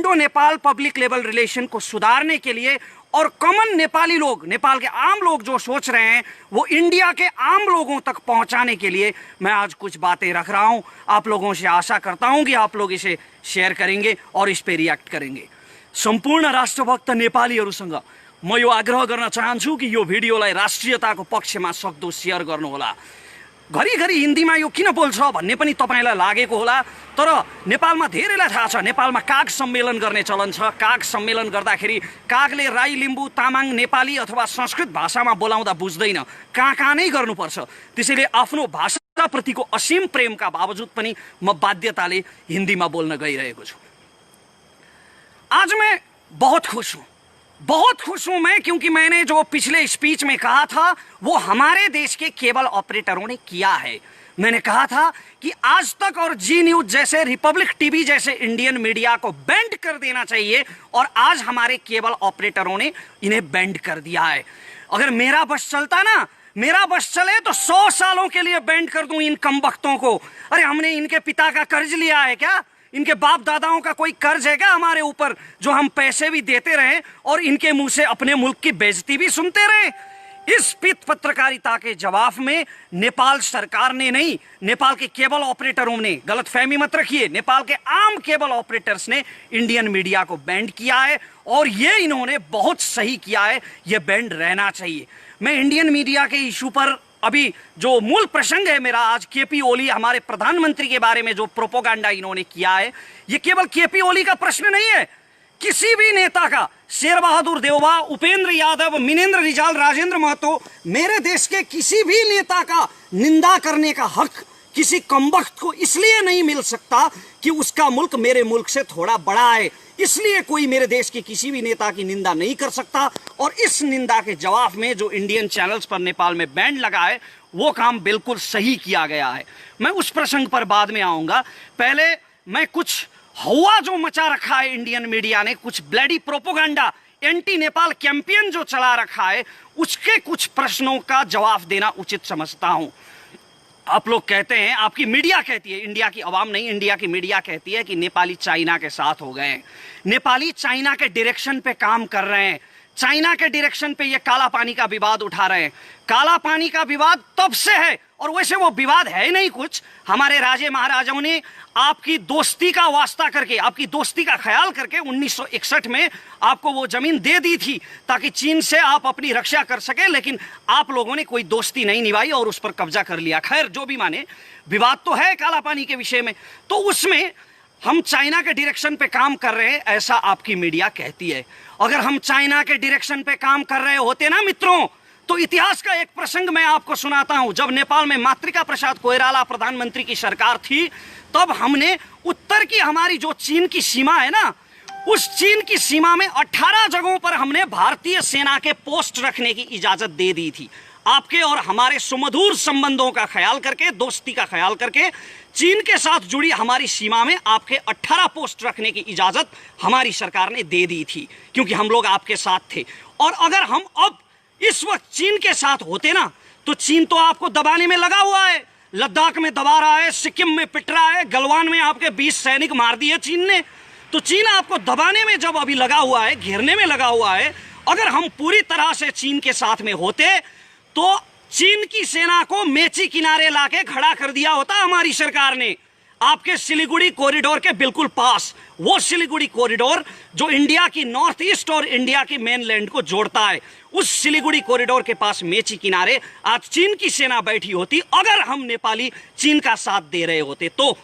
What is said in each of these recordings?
Indo Nepal public level relation को सुधारने के लिए और कॉमन नेपाली लोग, नेपाल के आम लोग जो सोच रहे हैं वो इंडिया के आम लोगों तक पहुंचाने के लिए मैं आज कुछ बातें रख रहा हूं। आप लोगों से आशा करता हूं कि आप लोग इसे शेयर करेंगे और इस पे रिएक्ट करेंगे। संपूर्ण राष्ट्रभक्त नेपालीहरूसँग म यो आग्रह गर्न चाहन्छु कि यो भिडियोलाई राष्ट्रियताको पक्षमा सक्दो शेयर गर्नुहोला। घरिघरि हिन्दीमा यो किन बोल्छ भन्ने पनि तपाईलाई लागेको होला, तर नेपालमा धेरैलाई थाहा छ नेपालमा काग सम्मेलन गर्ने चलन छ। काग सम्मेलन गर्दाखेरि कागले राई, लिम्बू, तामाङ, नेपाली अथवा संस्कृत भाषामा बोलाउँदा बुझ्दैन, कहाँ नै गर्नुपर्छ। त्यसैले आफ्नो भाषाप्रतिको असीम प्रेमका बावजुद पनि म बाध्यताले हिन्दीमा बोल्न गइरहेको छु। आज मैं बहुत खुश हूं मैं, क्योंकि मैंने जो पिछले स्पीच में कहा था वो हमारे देश के केबल ऑपरेटरों ने किया है। मैंने कहा था कि आज तक और जी न्यूज जैसे, रिपब्लिक टीवी जैसे इंडियन मीडिया को बैंड कर देना चाहिए, और आज हमारे केबल ऑपरेटरों ने इन्हें बैंड कर दिया है। अगर मेरा बस चलता ना, मेरा बस चले तो 100 सालों के लिए बैंड कर दूं इन कमबख्तों को। अरे हमने इनके पिता का कर्ज लिया है क्या? इनके बाप दादाओं का कोई कर्ज है क्या हमारे ऊपर, जो हम पैसे भी देते रहे और इनके मुंह से अपने मुल्क की बेइज्जती भी सुनते रहे? इस पित पत्रकारिता के जवाब में नेपाल सरकार ने नहीं, नेपाल के केबल ऑपरेटरों ने, गलतफहमी मत रखिए, नेपाल के आम केबल ऑपरेटर्स ने इंडियन मीडिया को बैंड किया है, और ये इन्होंने बहुत सही किया है। ये बैंड रहना चाहिए। मैं इंडियन मीडिया के इशू पर अभी जो मूल प्रसंग है मेरा आज, केपी ओली, हमारे प्रधानमंत्री के बारे में जो प्रोपोगंडा इन्होंने किया है, ये केवल केपी ओली का प्रश्न नहीं है, किसी भी नेता का, शेर बहादुर देवबा, उपेंद्र यादव, मिनेंद्र रिजाल, राजेंद्र महतो, मेरे देश के किसी भी नेता का निंदा करने का हक किसी कमबख्त को इसलिए नहीं मिल सकता कि उसका मुल्क मेरे मुल्क से थोड़ा बड़ा है। इसलिए कोई मेरे देश के किसी भी नेता की निंदा नहीं कर सकता, और इस निंदा के जवाब में जो इंडियन चैनल्स पर नेपाल में बैंड लगा है वो काम बिल्कुल सही किया गया है। मैं उस प्रसंग पर बाद में आऊंगा। पहले मैं कुछ हवा जो मचा रखा है इंडियन मीडिया ने, कुछ bloody propaganda, anti Nepal campaign जो चला रखा है, उसके कुछ प्रश्नों का जवाब देना उचित समझता हूं। आप लोग कहते हैं, आपकी मीडिया कहती है, इंडिया की आवाम नहीं, इंडिया की मीडिया कहती है कि नेपाली चाइना के साथ हो गए हैं, नेपाली चाइना के डायरेक्शन पे काम कर रहे हैं, चाइना के डायरेक्शन पे ये काला पानी का विवाद उठा रहे हैं। काला पानी का विवाद तब से है, और वैसे वो विवाद है नहीं कुछ, हमारे राजे महाराजाओं ने आपकी दोस्ती का वास्ता करके, आपकी दोस्ती का ख्याल करके 1961 में आपको वो जमीन दे दी थी ताकि चीन से आप अपनी रक्षा कर सके, लेकिन आप लोगों ने कोई दोस्ती नहीं निभाई और उस पर कब्जा कर लिया। खैर जो भी माने, विवाद तो है काला पानी के विषय में, तो उसमें हम चाइना के डायरेक्शन पे काम कर रहे हैं ऐसा आपकी मीडिया कहती है। अगर हम चाइना के डायरेक्शन पे काम कर रहे होते ना मित्रों, तो इतिहास का एक प्रसंग मैं आपको सुनाता हूं। जब नेपाल में मातृका प्रसाद कोइराला प्रधानमंत्री की सरकार थी, तब हमने उत्तर की हमारी जो चीन की सीमा है ना, उस चीन की सीमा में 18 जगहों पर हमने भारतीय सेना के पोस्ट रखने की इजाजत दे दी थी। आपके और हमारे सुमधुर संबंधों का ख्याल करके, दोस्ती का ख्याल करके, चीन के साथ जुड़ी हमारी सीमा में आपके 18 पोस्ट रखने की इजाजत हमारी सरकार ने दे दी थी, क्योंकि हम लोग आपके साथ थे। और अगर हम अब इस वक्त चीन के साथ होते ना, तो चीन तो आपको दबाने में लगा हुआ है, लद्दाख में दबा रहा है, सिक्किम में पिट रहा है, गलवान में आपके 20 सैनिक मार दिए चीन ने। तो चीन आपको दबाने में जब अभी लगा हुआ है, घेरने में लगा हुआ है, अगर हम पूरी तरह से चीन के साथ में होते तो चीन की सेना को मेची किनारे लाके खड़ा कर दिया होता हमारी सरकार ने, आपके सिलीगुड़ी कॉरिडोर के बिल्कुल पास। वो सिलीगुड़ी कॉरिडोर जो इंडिया की नॉर्थ ईस्ट और इंडिया की मेनलैंड को जोड़ता है, उस सिलीगुड़ी कॉरिडोर के पास मेची किनारे आज चीन की सेना बैठी होती। अगर हम नेपाली चीन का साथ दे रहे होते तो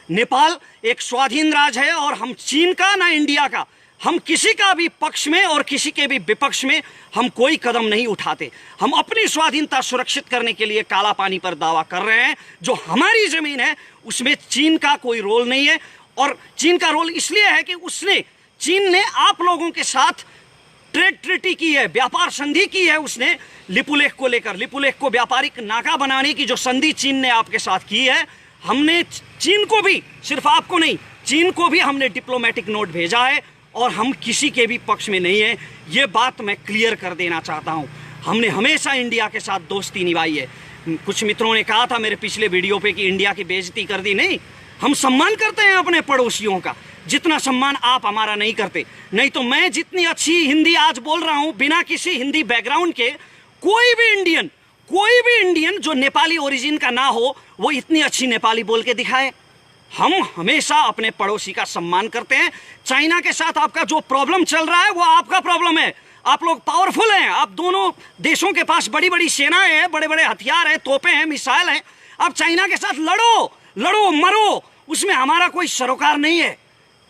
नेपाल एक स्वाधीन राज्य है, और हम चीन का ना इंडिया का, हम किसी का भी पक्ष में और किसी के भी विपक्ष में हम कोई कदम नहीं उठाते। हम अपनी स्वाधीनता सुरक्षित करने के लिए काला पानी पर दावा कर रहे हैं। जो हमारी जमीन है उसमें चीन का कोई रोल नहीं है, और चीन का रोल इसलिए है कि चीन ने आप लोगों के साथ ट्रेड ट्रीटी की है, व्यापार संधि की है उसने लिपुलेख को लेकर। लिपुलेख को व्यापारिक नाका बनाने की जो संधि चीन ने आपके साथ की है, हमने चीन को भी, सिर्फ आपको नहीं, चीन को भी हमने डिप्लोमेटिक नोट भेजा है, और हम किसी के भी पक्ष में नहीं है। ये बात मैं क्लियर कर देना चाहता हूं। हमने हमेशा इंडिया के साथ दोस्ती निभाई है। कुछ मित्रों ने कहा था मेरे पिछले वीडियो पे कि इंडिया की बेइज्जती कर दी। नहीं, हम सम्मान करते हैं अपने पड़ोसियों का। जितना सम्मान आप हमारा नहीं करते। नहीं तो मैं जितनी अच्छी हिंदी आज बोल रहा हूं बिना किसी हिंदी बैकग्राउंड के, कोई भी इंडियन जो नेपाली ओरिजिन का ना हो वो इतनी अच्छी नेपाली बोल के दिखाए। हम हमेशा अपने पड़ोसी का सम्मान करते हैं। चाइना के साथ आपका जो प्रॉब्लम चल रहा है वो आपका प्रॉब्लम है। आप लोग पावरफुल हैं, आप दोनों देशों के पास बड़ी बड़ी सेनाएं हैं, बड़े बड़े हथियार हैं, तोपें हैं, मिसाइल हैं। आप चाइना के साथ लड़ो मरो, उसमें हमारा कोई सरोकार नहीं है।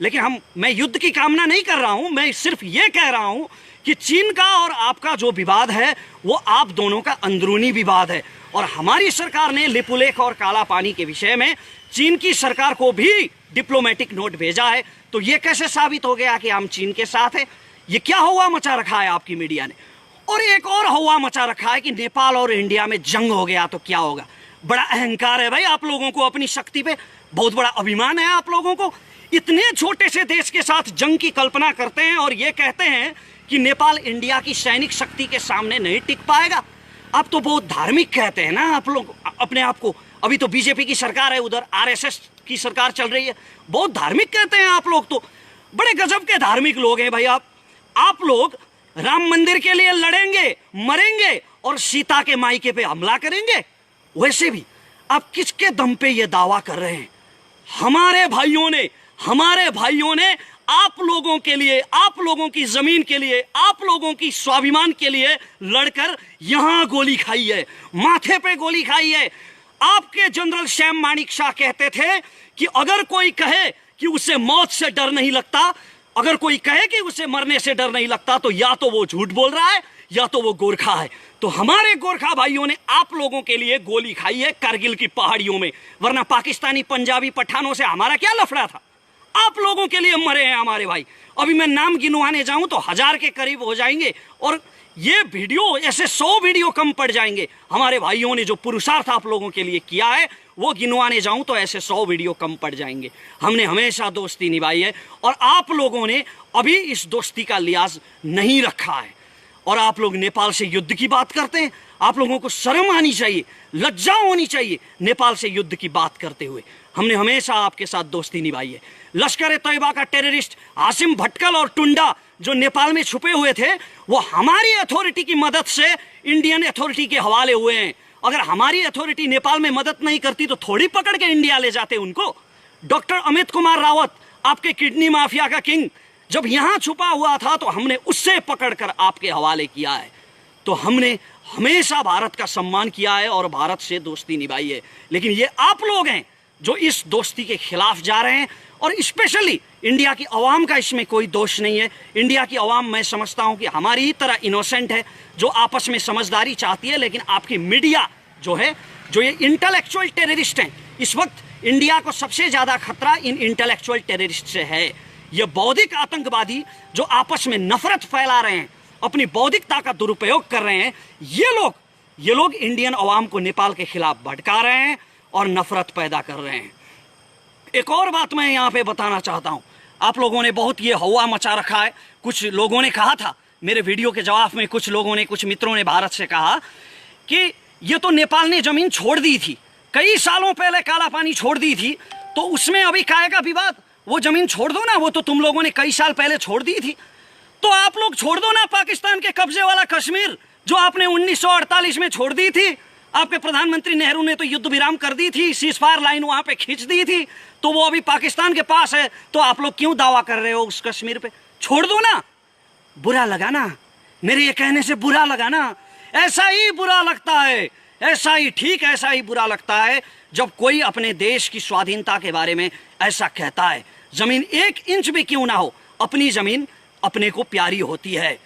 लेकिन मैं युद्ध की कामना नहीं कर रहा हूं, मैं सिर्फ ये कह रहा हूं कि चीन का और आपका जो विवाद है वो आप दोनों का अंदरूनी विवाद है। और हमारी सरकार ने लिपुलेख और काला पानी के विषय में चीन की सरकार को भी डिप्लोमेटिक नोट भेजा है। तो ये कैसे साबित हो गया कि हम चीन के साथ हैं? ये क्या हुआ मचा रखा है आपकी मीडिया ने। और एक और हुआ मचा रखा है कि नेपाल और इंडिया में जंग हो गया तो क्या होगा। बड़ा अहंकार है भाई आप लोगों को अपनी शक्ति पे, बहुत बड़ा अभिमान है आप लोगों को। इतने छोटे से देश के साथ जंग की कल्पना करते हैं और ये कहते हैं कि नेपाल इंडिया की सैनिक शक्ति के सामने नहीं टिक पाएगा। आप तो बहुत धार्मिक कहते हैं ना आप लोग अपने आप को। अभी तो बीजेपी की सरकार है, उधर आरएसएस की सरकार चल रही है, बहुत धार्मिक कहते हैं आप लोग। तो बड़े गजब के धार्मिक लोग हैं भाई आप लोग राम मंदिर के लिए लड़ेंगे, मरेंगे और सीता के मायके पे हमला करेंगे। वैसे भी आप किसके दम पे ये दावा कर रहे हैं? हमारे भाइयों ने आप लोगों के लिए, आप लोगों की जमीन के लिए, आप लोगों की स्वाभिमान के लिए लड़कर यहां गोली खाई है, माथे पे गोली खाई है। आपके जनरल सैम मानेकशॉ कहते थे कि अगर कोई कहे कि उसे मौत से डर नहीं लगता, अगर कोई कहे कि उसे मरने से डर नहीं लगता, तो या तो वो झूठ बोल रहा है या तो वो गोरखा है। तो हमारे गोरखा भाइयों ने आप लोगों के लिए गोली खाई है कारगिल की पहाड़ियों में, वरना पाकिस्तानी पंजाबी पठानों से हमारा क्या लफड़ा था। आप लोगों के लिए मरे हैं हमारे भाई। अभी मैं नाम गिनवाने जाऊं तो 1000 के करीब हो जाएंगे और ये वीडियो ऐसे 100 वीडियो कम पड़ जाएंगे। हमारे भाइयों ने जो पुरुषार्थ आप लोगों के लिए किया है वो गिनवाने जाऊं तो ऐसे 100 वीडियो कम पड़ जाएंगे। हमने हमेशा दोस्ती निभाई है और आप लोगों ने अभी इस दोस्ती का लिहाज नहीं रखा है। और आप लोग नेपाल से युद्ध की बात करते हैं। आप लोगों को शर्म आनी चाहिए, लज्जा होनी चाहिए नेपाल से युद्ध की बात करते हुए। हमने हमेशा आपके साथ दोस्ती निभाई है। लश्कर-ए-तैयबा का टेररिस्ट आसिम भटकल और टुंडा जो नेपाल में छुपे हुए थे वो हमारी अथॉरिटी की मदद से इंडियन अथॉरिटी के हवाले हुए हैं। अगर हमारी अथॉरिटी नेपाल में मदद नहीं करती तो थोड़ी पकड़ के इंडिया ले जाते उनको। डॉक्टर अमित कुमार रावत, आपके किडनी माफिया का किंग, जब यहां छुपा हुआ था तो हमने उससे पकड़कर आपके हवाले किया है। तो हमने हमेशा भारत का सम्मान किया है और भारत से दोस्ती निभाई है। लेकिन ये आप लोग हैं जो इस दोस्ती के खिलाफ जा रहे हैं। और स्पेशली इंडिया की आवाम का इसमें कोई दोष नहीं है। इंडिया की आवाम मैं समझता हूं कि हमारी ही तरह इनोसेंट है, जो आपस में समझदारी चाहती है। लेकिन आपकी मीडिया जो है, जो ये इंटेलेक्चुअल टेररिस्ट हैं, इस वक्त इंडिया को सबसे ज्यादा खतरा इन इंटेलेक्चुअल टेररिस्ट से है। ये बौद्धिक आतंकवादी जो आपस में नफरत फैला रहे हैं, अपनी बौद्धिकता का दुरुपयोग कर रहे हैं, ये लोग इंडियन अवाम को नेपाल के खिलाफ भड़का रहे हैं और नफरत पैदा कर रहे हैं। एक और बात मैं यहाँ पे बताना चाहता हूँ। आप लोगों ने बहुत ये हवा मचा रखा है। कुछ लोगों ने कहा था मेरे वीडियो के जवाब में, कुछ मित्रों ने भारत से कहा कि ये तो नेपाल ने जमीन छोड़ दी थी, कई सालों पहले काला पानी छोड़ दी थी, तो उसमें अभी काहे का विवाद। वो जमीन छोड़ दो ना, वो तो तुम लोगों ने कई साल पहले छोड़ दी थी। तो आप लोग छोड़ दो ना पाकिस्तान के कब्जे वाला कश्मीर, जो आपने 1948 में छोड़ दी थी। आपके प्रधानमंत्री नेहरू ने तो युद्ध विराम कर दी थी, सीजफायर लाइन वहां पे खींच दी थी, तो वो अभी पाकिस्तान के पास है। तो आप लोग क्यों दावा कर रहे हो उस कश्मीर पे? छोड़ दो ना। बुरा लगा ना मेरे ये कहने से? बुरा लगा ना? ऐसा ही बुरा लगता है, ऐसा ही ठीक ऐसा ही बुरा लगता है जब कोई अपने देश की स्वाधीनता के बारे में ऐसा कहता है। जमीन 1 इंच भी क्यों ना हो, अपनी जमीन अपने को प्यारी होती है।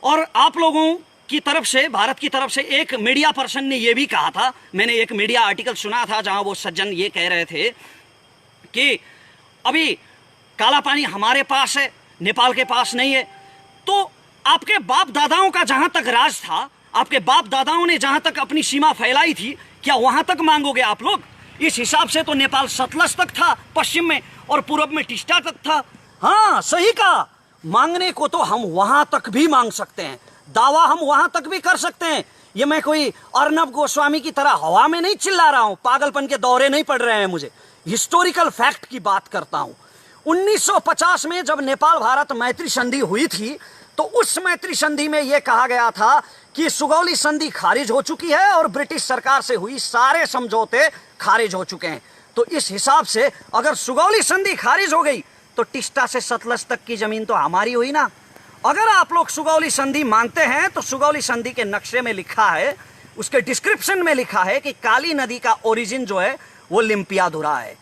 और आप लोगों की तरफ से, भारत की तरफ से एक मीडिया पर्सन ने यह भी कहा था, मैंने एक मीडिया आर्टिकल सुना था जहां वो सज्जन ये कह रहे थे कि अभी काला पानी हमारे पास है, नेपाल के पास नहीं है। तो आपके बाप दादाओं का जहां तक राज था, आपके बाप दादाओं ने जहां तक अपनी सीमा फैलाई थी, क्या वहां तक मांगोगे आप लोग? इस हिसाब से तो नेपाल सतलज तक था पश्चिम में, और पूरब में टिस्टा तक था। हाँ सही कहा, मांगने को तो हम वहां तक भी मांग सकते हैं, दावा हम वहां तक भी कर सकते हैं। ये मैं कोई अर्नब गोस्वामी की तरह हवा में नहीं चिल्ला रहा हूं, पागलपन के दौरे नहीं पड़ रहे हैं मुझे, हिस्टोरिकल फैक्ट की बात करता हूं। 1950 में जब नेपाल भारत मैत्री संधि हुई थी तो उस मैत्री संधि में यह कहा गया था कि सुगौली संधि खारिज हो चुकी है और ब्रिटिश सरकार से हुई सारे समझौते खारिज हो चुके हैं। तो इस हिसाब से अगर सुगौली संधि खारिज हो गई तो टिस्टा से सतलज तक की जमीन तो हमारी हुई ना। अगर आप लोग सुगौली संधि मानते हैं तो सुगौली संधि के नक्शे में लिखा है, उसके डिस्क्रिप्शन में लिखा है कि काली नदी का ओरिजिन जो है वो लिम्पियाधुरा है।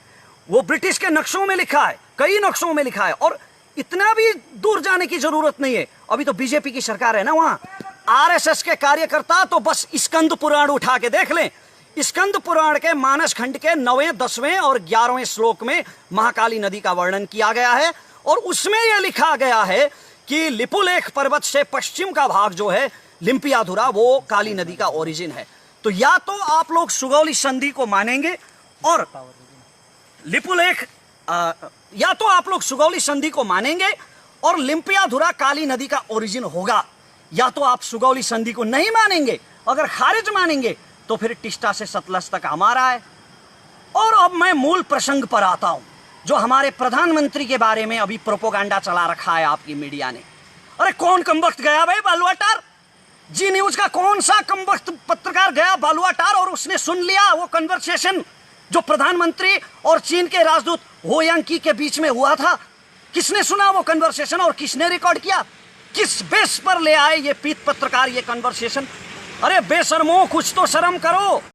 वो ब्रिटिश के नक्शों में लिखा है, कई नक्शों में लिखा है। और इतना भी दूर जाने की जरूरत नहीं है, अभी तो बीजेपी की सरकार है ना वहां। आरएसएस के कार्यकर्ता तो बस स्कंद पुराण उठा के देख लें। स्कंद पुराण के मानस खंड के 9वें, 10वें और 11वें श्लोक में महाकाली नदी का वर्णन किया गया है और उसमें यह लिखा गया है कि लिपुलेख पर्वत से पश्चिम का भाग जो है लिम्पियाधुरा वो काली नदी का ओरिजिन है। तो या तो आप लोग सुगौली संधि को मानेंगे और लिपुलेख या तो आप लोग सुगौली संधि को मानेंगे और लिम्पियाधुरा काली नदी का ओरिजिन होगा, या तो आप सुगौली संधि को नहीं मानेंगे। अगर खारिज मानेंगे तो फिर टिस्टा से सतलज तक हमारा है। और अब मैं मूल प्रसंग पर आता हूं, जो हमारे प्रधानमंत्री के बारे में अभी प्रोपोगंडा चला रखा है आपकी मीडिया ने। अरे कौन कमबख्त गया भाई बालुआटार? जी न्यूज का कौन सा कमबख्त पत्रकार गया बालुआटार और उसने सुन लिया वो कन्वर्सेशन जो प्रधानमंत्री और चीन के राजदूत हो यांकी के बीच में हुआ था? किसने सुना वो कन्वर्सेशन और किसने रिकॉर्ड किया? किस बेस पर ले आए ये पीत पत्रकार ये कन्वर्सेशन? अरे बेशर्मो, कुछ तो शर्म करो।